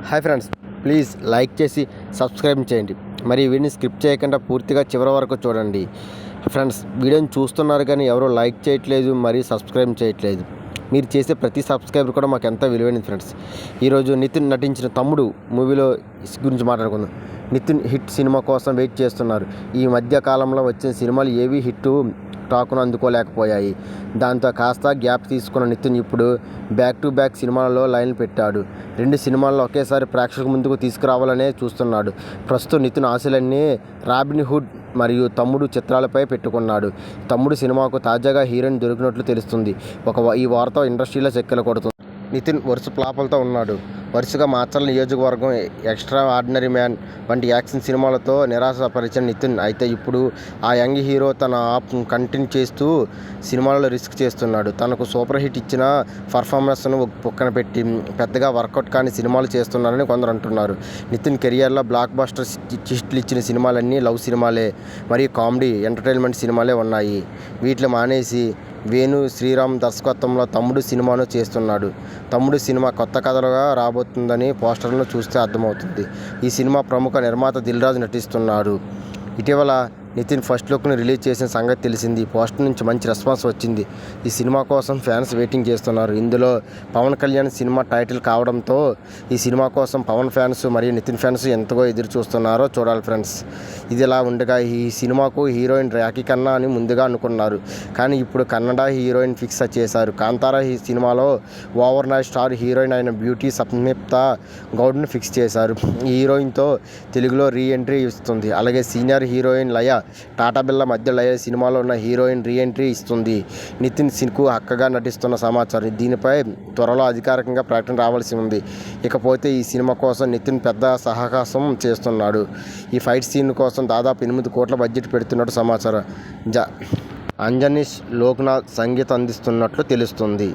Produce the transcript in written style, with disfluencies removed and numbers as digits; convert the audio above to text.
Hi friends, please like చేసి subscribe చేయండి. మరి వీడిని స్కిప్ చేయకుండా పూర్తిగా చివరి వరకు చూడండి. ఫ్రెండ్స్, వీడియోని చూస్తున్నారు కానీ ఎవరు లైక్ చేయట్లేదు, మరి సబ్స్క్రైబ్ చేయట్లేదు. మీరు చేసే ప్రతి సబ్స్క్రైబర్ కూడా మాకు ఎంత విలువైనది ఫ్రెండ్స్. ఈరోజు నితిన్ నటించిన తమ్ముడు మూవీలో గురించి మాట్లాడుకుందాం. నితిన్ హిట్ సినిమా కోసం వెయిట్ చేస్తున్నారు. ఈ మధ్య కాలంలో వచ్చిన సినిమాలు ఏవి హిట్ టాకును అందుకోలేకపోయాయి. దాంతో కాస్త గ్యాప్ తీసుకున్న నితిన్ ఇప్పుడు బ్యాక్ టు బ్యాక్ సినిమాలలో లైన్లు పెట్టాడు. 2 సినిమాలను ఒకేసారి ప్రేక్షకుల ముందుకు తీసుకురావాలనే చూస్తున్నాడు. ప్రస్తుతం నితిన్ ఆశలన్నీ రాబిన్ హుడ్ మరియు తమ్ముడు చిత్రాలపై పెట్టుకున్నాడు. తమ్ముడు సినిమాకు తాజాగా హీరోయిన్ దొరికినట్లు తెలుస్తుంది. ఈ వార్త ఇండస్ట్రీలో చక్కెర కొడుతుంది. నితిన్ వరుస ఫ్లాపులతో ఉన్నాడు. వరుసగా మాచర్ల నియోజకవర్గం, ఎక్స్ట్రా ఆర్డినరీ మ్యాన్ వంటి యాక్షన్ సినిమాలతో నిరాశపరిచిన నితిన్ అయితే ఇప్పుడు ఆ యంగ్ హీరో తన కంటిన్యూ చేస్తూ సినిమాలలో రిస్క్ చేస్తున్నాడు. తనకు సూపర్ హిట్ ఇచ్చిన పర్ఫార్మెన్స్ను పక్కన పెట్టి పెద్దగా వర్కౌట్ కాని సినిమాలు చేస్తున్నారని కొందరు అంటున్నారు. నితిన్ కెరియర్లో బ్లాక్ బస్టర్ హిట్లు ఇచ్చిన సినిమాలన్నీ లవ్ సినిమాలే మరియు కామెడీ ఎంటర్టైన్మెంట్ సినిమాలే ఉన్నాయి. వీటిని మానేసి వేణు శ్రీరామ్ దర్శకత్వంలో తమ్ముడు సినిమాను చేస్తున్నాడు. తమ్ముడు సినిమా కొత్త కథలుగా రాబోతుందని పోస్టర్లను చూస్తే అర్థమవుతుంది. ఈ సినిమా ప్రముఖ నిర్మాత దిల్ రాజు నటిస్తున్నాడు. ఇటీవల నితిన్ ఫస్ట్ లుక్ను రిలీజ్ చేసిన సంగతి తెలిసింది. పోస్టర్ నుంచి మంచి రెస్పాన్స్ వచ్చింది. ఈ సినిమా కోసం ఫ్యాన్స్ వెయిటింగ్ చేస్తున్నారు. ఇందులో పవన్ కళ్యాణ్ సినిమా టైటిల్ కావడంతో ఈ సినిమా కోసం పవన్ ఫ్యాన్స్ మరియు నితిన్ ఫ్యాన్స్ ఎంతగా ఎదురు చూస్తున్నారో చూడాలి ఫ్రెండ్స్. ఇది ఇలా ఉండగా ఈ సినిమాకు హీరోయిన్ రాఖీ ఖన్నా అని ముందుగా అనుకున్నారు. కానీ ఇప్పుడు కన్నడ హీరోయిన్ ఫిక్స్ చేశారు. కాంతారా ఈ సినిమాలో ఓవర్ నైట్ స్టార్ హీరోయిన్ అయిన బ్యూటీ సంయుక్త గౌడ్ను ఫిక్స్ చేశారు. ఈ హీరోయిన్తో తెలుగులో రీ ఎంట్రీ ఇస్తుంది. అలాగే సీనియర్ హీరోయిన్ లయ టాటా బిర్లా మధ్య లయ సినిమాలో ఉన్న హీరోయిన్ రీ ఎంట్రీ ఇస్తుంది. నితిన్ సిన్కు హక్కగా నటిస్తున్న సమాచారం. దీనిపై త్వరలో అధికారికంగా ప్రకటన రావాల్సి ఉంది. ఇకపోతే ఈ సినిమా కోసం నితిన్ పెద్ద సాహసం చేస్తున్నాడు. ఈ ఫైట్ సీన్ కోసం దాదాపు 8 కోట్ల బడ్జెట్ పెడుతున్నట్టు సమాచారం. అంజనీష్ లోక్నాథ్ సంగీతం అందిస్తున్నట్లు తెలుస్తుంది.